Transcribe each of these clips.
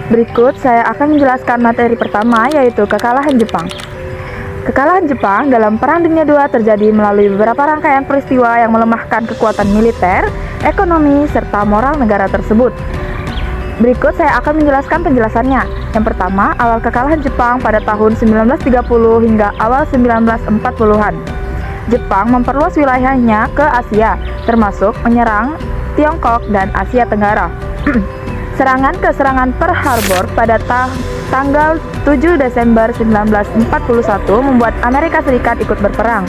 Berikut saya akan menjelaskan materi pertama, yaitu kekalahan Jepang. Kekalahan Jepang dalam Perang Dunia II terjadi melalui beberapa rangkaian peristiwa yang melemahkan kekuatan militer, ekonomi, serta moral negara tersebut. Berikut saya akan menjelaskan penjelasannya. Yang pertama, awal kekalahan Jepang pada tahun 1930 hingga awal 1940-an. Jepang memperluas wilayahnya ke Asia, termasuk menyerang Tiongkok dan Asia Tenggara. Serangan Pearl Harbor pada tanggal 7 Desember 1941 membuat Amerika Serikat ikut berperang.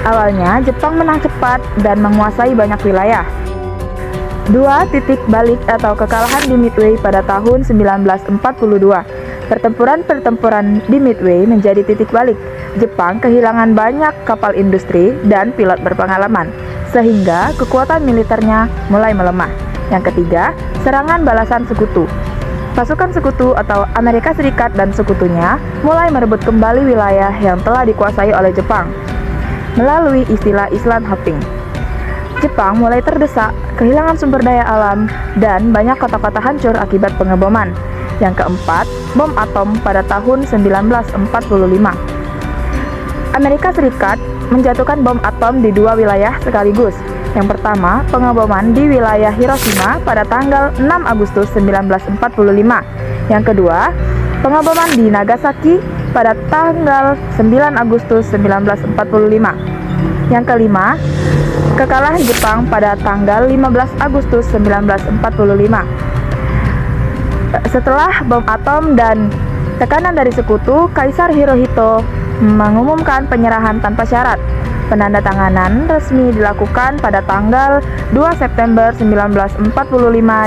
Awalnya, Jepang menang cepat dan menguasai banyak wilayah. Dua titik balik atau kekalahan di Midway pada tahun 1942. Pertempuran di Midway menjadi titik balik. Jepang kehilangan banyak kapal industri dan pilot berpengalaman, sehingga kekuatan militernya mulai melemah. Yang ketiga, serangan balasan sekutu. Pasukan sekutu atau Amerika Serikat dan sekutunya mulai merebut kembali wilayah yang telah dikuasai oleh Jepang melalui istilah island hopping. Jepang mulai terdesak, kehilangan sumber daya alam, dan banyak kota-kota hancur akibat pengeboman. Yang keempat, bom atom pada tahun 1945. Amerika Serikat menjatuhkan bom atom di dua wilayah sekaligus. Yang pertama, pengeboman di wilayah Hiroshima pada tanggal 6 Agustus 1945. Yang kedua, pengeboman di Nagasaki pada tanggal 9 Agustus 1945. Yang kelima, kekalahan Jepang pada tanggal 15 Agustus 1945. Setelah bom atom dan tekanan dari sekutu, Kaisar Hirohito mengumumkan penyerahan tanpa syarat. Penandatanganan resmi dilakukan pada tanggal 2 September 1945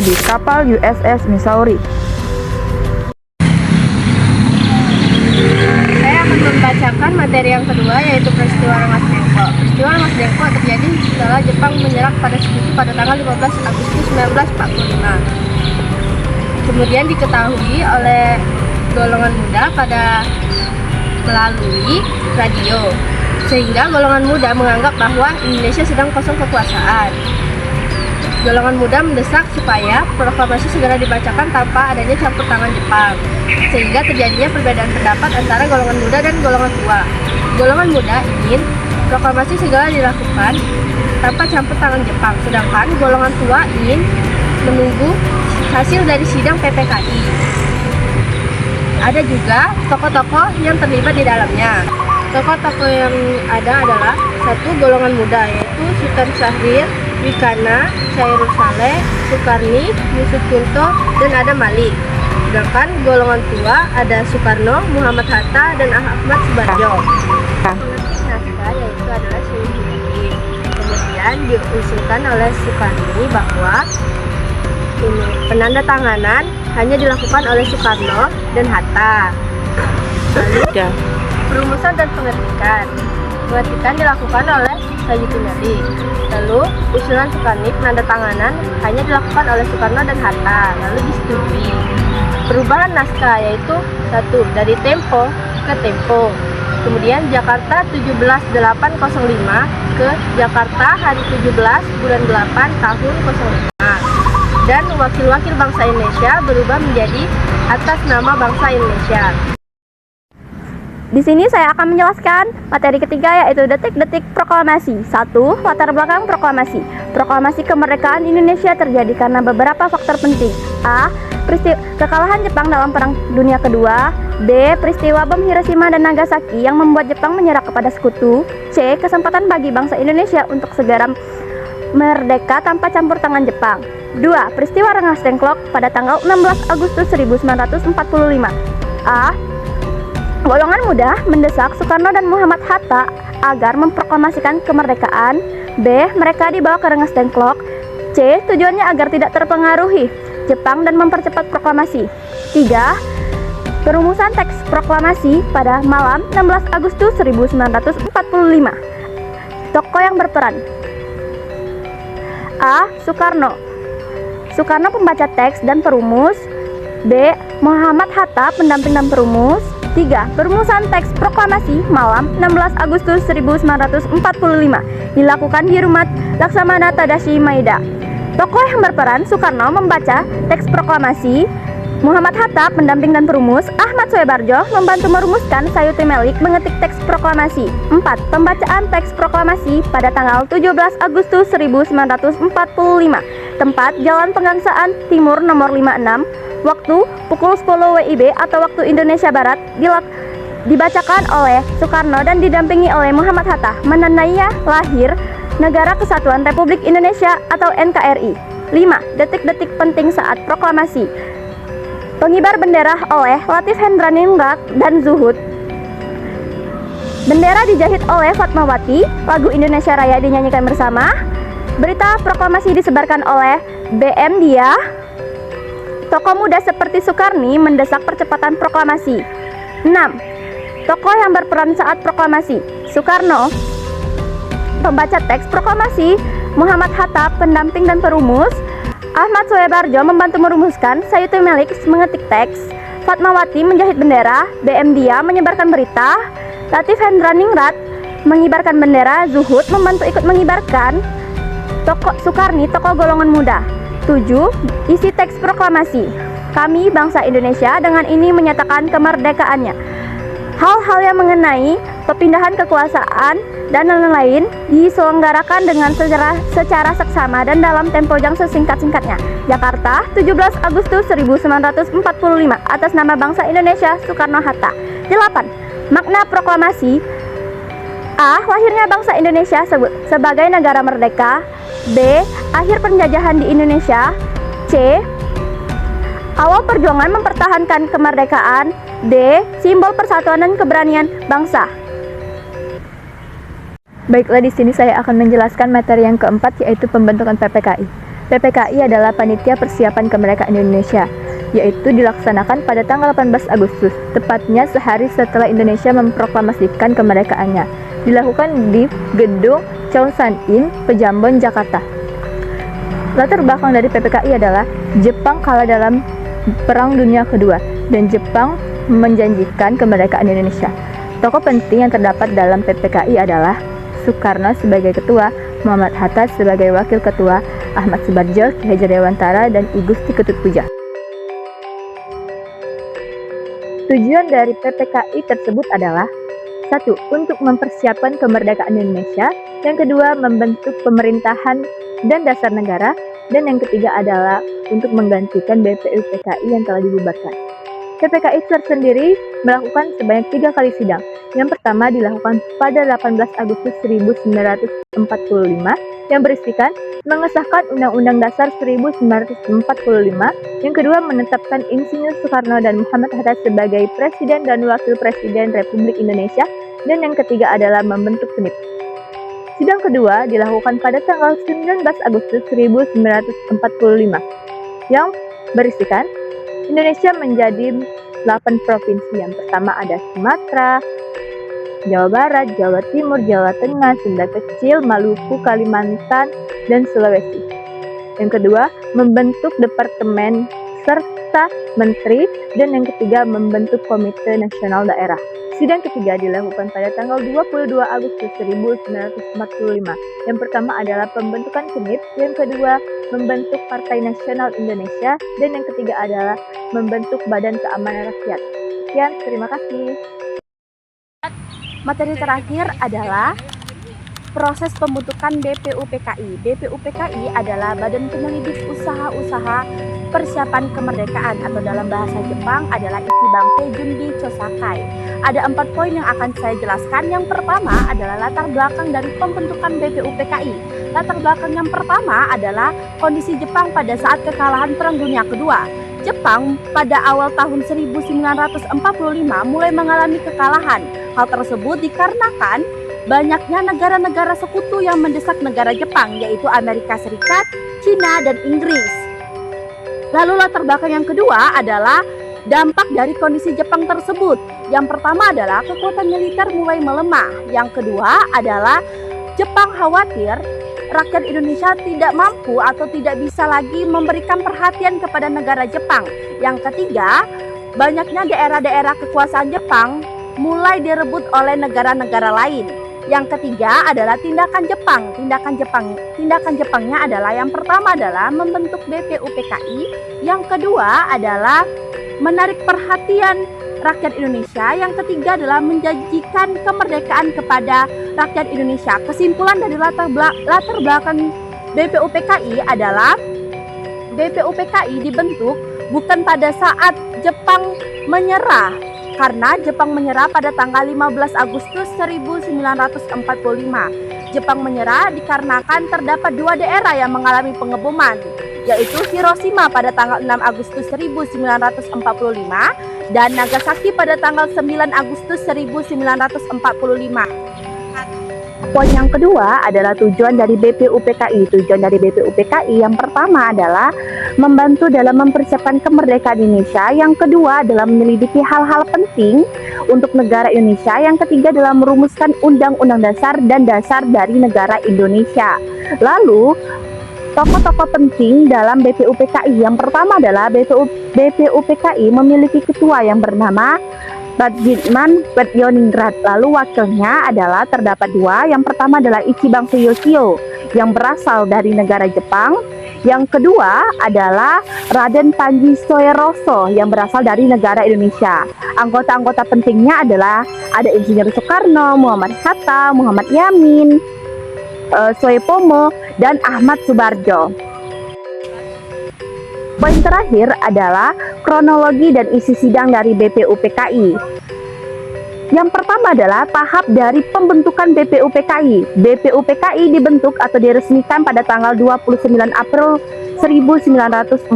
di kapal USS Missouri. Saya akan membacakan materi yang kedua, yaitu peristiwa Rengas Dengklok. Peristiwa Rengas Dengklok terjadi setelah Jepang menyerang pada sekutu pada tanggal 15 Agustus 1945. Kemudian diketahui oleh golongan muda melalui radio, sehingga golongan muda menganggap bahwa Indonesia sedang kosong kekuasaan. Golongan muda mendesak supaya proklamasi segera dibacakan tanpa adanya campur tangan Jepang, sehingga terjadinya perbedaan pendapat antara golongan muda dan golongan tua. Golongan muda ingin proklamasi segera dilakukan tanpa campur tangan Jepang, sedangkan golongan tua ingin menunggu hasil dari sidang PPKI. Ada juga tokoh-tokoh yang terlibat di dalamnya. Tokoh-tokoh yang ada adalah satu, golongan muda, yaitu Sultan Syahrir, Wikana, Chairul Saleh, Sukarni, Yusuf Kunto, dan Adam Malik. Sedangkan golongan tua ada Soekarno, Muhammad Hatta, dan Ahmad Subarjo. Pengertian naskah yaitu adalah Syekh Junaidi. Kemudian diusulkan oleh Sukarni bahwa penandatanganan hanya dilakukan oleh Soekarno dan Hatta. Lalu perumusan dan pengetikan dilakukan oleh Sayyidina Ali. Lalu usulan Sukarni penandatanganan hanya dilakukan oleh Soekarno dan Hatta, lalu disetujui. Perubahan naskah yaitu satu, dari Tempo ke Tempo. Kemudian Jakarta 17/8/05 ke Jakarta hari 17 bulan 8 tahun 05. Dan wakil-wakil bangsa Indonesia berubah menjadi atas nama bangsa Indonesia. Di sini saya akan menjelaskan materi ketiga, yaitu detik-detik proklamasi. 1. Latar belakang proklamasi. Proklamasi kemerdekaan Indonesia terjadi karena beberapa faktor penting. A. Kekalahan Jepang dalam Perang Dunia Kedua. B. Peristiwa bom Hiroshima dan Nagasaki yang membuat Jepang menyerah kepada sekutu. C. Kesempatan bagi bangsa Indonesia untuk segera merdeka tanpa campur tangan Jepang. 2. Peristiwa Rengas Dengklok pada tanggal 16 Agustus 1945. A. Golongan muda mendesak Soekarno dan Muhammad Hatta agar memproklamasikan kemerdekaan. B. Mereka dibawa ke Rengas Dengklok. C. Tujuannya agar tidak terpengaruhi Jepang dan mempercepat proklamasi. 3. Perumusan teks proklamasi pada malam 16 Agustus 1945. Tokoh yang berperan: A. Soekarno pembaca teks dan perumus. B. Muhammad Hatta pendamping dan perumus. 3. Perumusan teks proklamasi malam 16 Agustus 1945 dilakukan di Rumah Laksamana Tadashi Maeda. Tokoh yang berperan: Soekarno membaca teks proklamasi. Muhammad Hatta, pendamping dan perumus. Ahmad Soebarjo membantu merumuskan. Sayuti Melik mengetik teks proklamasi. 4. Pembacaan teks proklamasi pada tanggal 17 Agustus 1945. Tempat Jalan Pegangsaan Timur nomor 56. Waktu pukul 10 WIB atau waktu Indonesia Barat. Dibacakan oleh Soekarno dan didampingi oleh Muhammad Hatta. Menandai lahir Negara Kesatuan Republik Indonesia atau NKRI. 5. Detik-detik penting saat proklamasi. Pengibar bendera oleh Latif Hendraningrat dan Zuhud. Bendera dijahit oleh Fatmawati. Lagu Indonesia Raya dinyanyikan bersama. Berita proklamasi disebarkan oleh BM Dia. Tokoh muda seperti Soekarni mendesak percepatan proklamasi. 6. Tokoh yang berperan saat proklamasi. Soekarno, pembaca teks proklamasi. Muhammad Hatta, pendamping dan perumus. Ahmad Soebarjo membantu merumuskan. Sayuti Melik mengetik teks. Fatmawati menjahit bendera. BM Dia menyebarkan berita. Latif Hendraningrat mengibarkan bendera. Zuhud membantu ikut mengibarkan. Soekarni, tokoh golongan muda. 7. Isi teks proklamasi. Kami, bangsa Indonesia, dengan ini menyatakan kemerdekaannya. Hal-hal yang mengenai perpindahan kekuasaan dan lain-lain diselenggarakan dengan secara seksama dan dalam tempo yang sesingkat-singkatnya. Jakarta, 17 Agustus 1945. Atas nama bangsa Indonesia, Soekarno-Hatta. 8. Makna proklamasi. A. Lahirnya bangsa Indonesia sebagai negara merdeka. B. Akhir penjajahan di Indonesia. C. Awal perjuangan mempertahankan kemerdekaan. D. Simbol persatuan dan keberanian bangsa. Baiklah, di sini saya akan menjelaskan materi yang keempat, yaitu pembentukan PPKI. PPKI adalah Panitia Persiapan Kemerdekaan Indonesia, yaitu dilaksanakan pada tanggal 18 Agustus, tepatnya sehari setelah Indonesia memproklamasikan kemerdekaannya. Dilakukan di Gedung Cheon San In, Pejambon, Jakarta. Latar belakang dari PPKI adalah Jepang kalah dalam Perang Dunia Kedua, dan Jepang menjanjikan kemerdekaan Indonesia. Tokoh penting yang terdapat dalam PPKI adalah Soekarno sebagai ketua, Muhammad Hatta sebagai wakil ketua, Ahmad Soebarjo, Ki Hajar Dewantara, dan I Gusti Ketut Puja. Tujuan dari PPKI tersebut adalah 1. Untuk mempersiapkan kemerdekaan Indonesia. Yang kedua, membentuk pemerintahan dan dasar negara. Dan yang ketiga adalah untuk menggantikan BPUPKI yang telah dibubarkan. PPKI tersendiri melakukan sebanyak 3 kali sidang. Yang pertama dilakukan pada 18 Agustus 1945 yang berisikan mengesahkan Undang-Undang Dasar 1945. Yang kedua menetapkan Insinyur Soekarno dan Muhammad Hatta sebagai Presiden dan Wakil Presiden Republik Indonesia. Dan yang ketiga adalah membentuk PNIP. Sidang kedua dilakukan pada tanggal 19 Agustus 1945 yang berisikan Indonesia menjadi 8 provinsi. Yang pertama ada Sumatera, Jawa Barat, Jawa Timur, Jawa Tengah, Sunda Kecil, Maluku, Kalimantan, dan Sulawesi. Yang kedua, membentuk departemen serta menteri. Dan yang ketiga, membentuk Komite Nasional Daerah. Sidang ketiga dilakukan pada tanggal 22 Agustus 1945. Yang pertama adalah pembentukan PNIP, yang kedua membentuk Partai Nasional Indonesia, dan yang ketiga adalah membentuk Badan Keamanan Rakyat. Sekian, terima kasih. Materi terakhir adalah proses pembentukan BPUPKI. BPUPKI adalah Badan Penyelidik Usaha-Usaha Persiapan Kemerdekaan, atau dalam bahasa Jepang adalah Ichibang Seijunbi Chosakai. Ada 4 poin yang akan saya jelaskan. Yang pertama adalah latar belakang dari pembentukan BPUPKI. Latar belakang yang pertama adalah kondisi Jepang pada saat kekalahan Perang Dunia Kedua. Jepang pada awal tahun 1945 mulai mengalami kekalahan. Hal tersebut dikarenakan banyaknya negara-negara sekutu yang mendesak negara Jepang, yaitu Amerika Serikat, Cina, dan Inggris. Lalu latar belakang yang kedua adalah dampak dari kondisi Jepang tersebut. Yang pertama adalah kekuatan militer mulai melemah. Yang kedua adalah Jepang khawatir rakyat Indonesia tidak mampu atau tidak bisa lagi memberikan perhatian kepada negara Jepang. Yang ketiga, banyaknya daerah-daerah kekuasaan Jepang mulai direbut oleh negara-negara lain. Yang ketiga adalah tindakan Jepang. Tindakan Jepangnya adalah yang pertama adalah membentuk BPUPKI, yang kedua adalah menarik perhatian rakyat Indonesia. Yang ketiga adalah menjanjikan kemerdekaan kepada rakyat Indonesia. Kesimpulan dari latar belakang BPUPKI adalah BPUPKI dibentuk bukan pada saat Jepang menyerah, karena Jepang menyerah pada tanggal 15 Agustus 1945. Jepang menyerah dikarenakan terdapat dua daerah yang mengalami pengeboman, yaitu Hiroshima pada tanggal 6 Agustus 1945 dan Nagasaki pada tanggal 9 Agustus 1945. Poin yang kedua adalah tujuan dari BPUPKI. Tujuan dari BPUPKI yang pertama adalah membantu dalam mempersiapkan kemerdekaan Indonesia. Yang kedua adalah menyelidiki hal-hal penting untuk negara Indonesia. Yang ketiga adalah merumuskan undang-undang dasar dan dasar dari negara Indonesia. Lalu tokoh-tokoh penting dalam BPUPKI yang pertama adalah BPUPKI memiliki ketua yang bernama Badminton Yoniningrat. Lalu wakilnya adalah terdapat dua. Yang pertama adalah Ichibang Yoshio yang berasal dari negara Jepang. Yang kedua adalah Raden Panji Soeroso yang berasal dari negara Indonesia. Anggota-anggota pentingnya adalah ada Insinyur Soekarno, Muhammad Hatta, Muhammad Yamin, Soepomo, dan Ahmad Subarjo. Poin terakhir adalah kronologi dan isi sidang dari BPUPKI. Yang pertama adalah tahap dari pembentukan BPUPKI. BPUPKI dibentuk atau diresmikan pada tanggal 29 April 1945.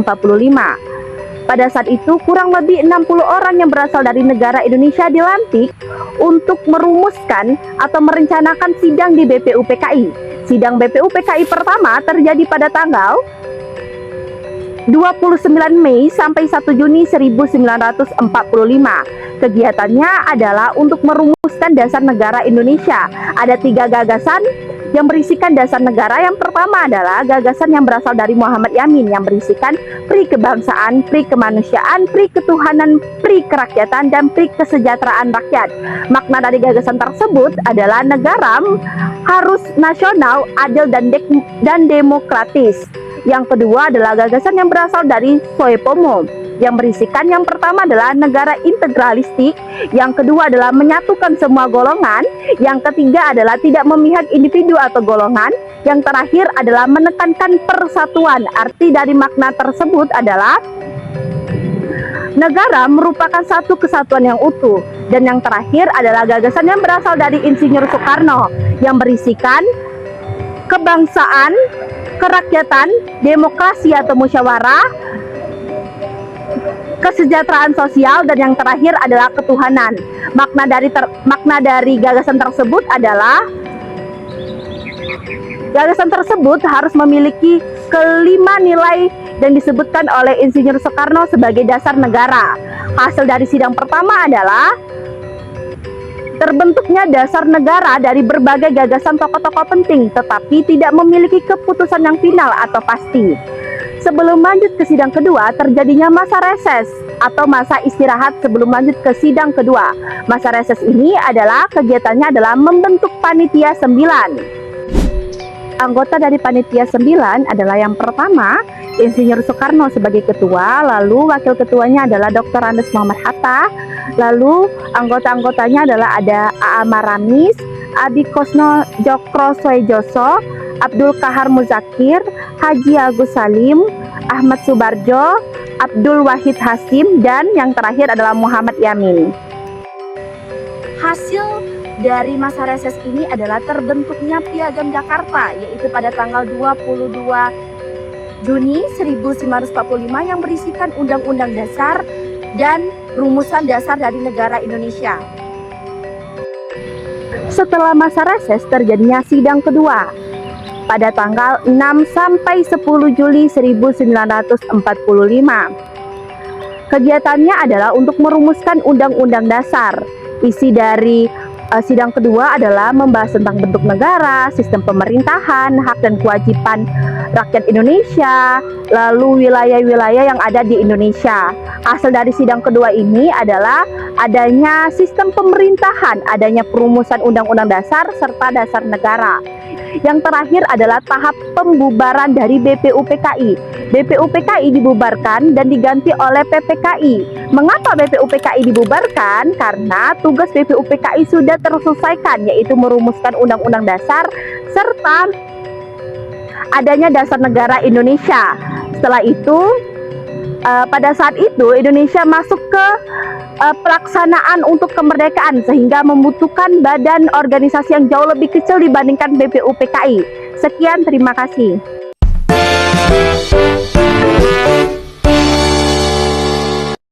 Pada saat itu kurang lebih 60 orang yang berasal dari negara Indonesia dilantik untuk merumuskan atau merencanakan sidang di BPUPKI. Sidang BPUPKI pertama terjadi pada tanggal 29 Mei sampai 1 Juni 1945. Kegiatannya adalah untuk merumuskan dasar negara Indonesia. Ada 3 gagasan yang berisikan dasar negara. Yang pertama adalah gagasan yang berasal dari Muhammad Yamin yang berisikan pri kebangsaan, pri kemanusiaan, pri ketuhanan, pri kerakyatan, dan pri kesejahteraan rakyat. Makna dari gagasan tersebut adalah negara harus nasional, adil, dan demokratis. Yang kedua adalah gagasan yang berasal dari Soepomo yang berisikan yang pertama adalah negara integralistik, yang kedua adalah menyatukan semua golongan, yang ketiga adalah tidak memihak individu atau golongan, yang terakhir adalah menekankan persatuan. Arti dari makna tersebut adalah negara merupakan satu kesatuan yang utuh. Dan yang terakhir adalah gagasan yang berasal dari Insinyur Soekarno yang berisikan kebangsaan, kerakyatan, demokrasi atau musyawarah, kesejahteraan sosial, dan yang terakhir adalah ketuhanan. Makna dari gagasan tersebut adalah gagasan tersebut harus memiliki kelima nilai dan disebutkan oleh Insinyur Soekarno sebagai dasar negara. Hasil dari sidang pertama adalah terbentuknya dasar negara dari berbagai gagasan tokoh-tokoh penting, tetapi tidak memiliki keputusan yang final atau pasti. Sebelum lanjut ke sidang kedua, terjadinya masa reses atau masa istirahat sebelum lanjut ke sidang kedua. Masa reses ini adalah kegiatannya adalah membentuk panitia 9. Anggota dari panitia 9 adalah yang pertama Insinyur Soekarno sebagai ketua, lalu wakil ketuanya adalah Dr. Andes Muhammad Hatta, lalu anggota-anggotanya adalah ada A.A. Maramis, Adi Kosno Jokro Soejoso, Abdul Kahar Muzakir, Haji Agus Salim, Ahmad Subarjo, Abdul Wahid Hasim, dan yang terakhir adalah Muhammad Yamin. Hasil dari masa reses ini adalah terbentuknya Piagam Jakarta, yaitu pada tanggal 22 Juni 1945 yang berisikan Undang-Undang Dasar dan rumusan dasar dari negara Indonesia. Setelah masa reses terjadinya sidang kedua pada tanggal 6 sampai 10 Juli 1945. Kegiatannya adalah untuk merumuskan Undang-Undang Dasar. Isi dari sidang kedua adalah membahas tentang bentuk negara, sistem pemerintahan, hak dan kewajiban rakyat Indonesia, lalu wilayah-wilayah yang ada di Indonesia. Hasil dari sidang kedua ini adalah adanya sistem pemerintahan, adanya perumusan undang-undang dasar serta dasar negara. Yang terakhir adalah tahap pembubaran dari BPUPKI. BPUPKI dibubarkan dan diganti oleh PPKI. Mengapa BPUPKI dibubarkan? Karena tugas BPUPKI sudah terselesaikan, yaitu merumuskan undang-undang dasar serta adanya dasar negara Indonesia. Setelah itu, pada saat itu Indonesia masuk ke pelaksanaan untuk kemerdekaan, sehingga membutuhkan badan organisasi yang jauh lebih kecil dibandingkan BPUPKI. Sekian, terima kasih.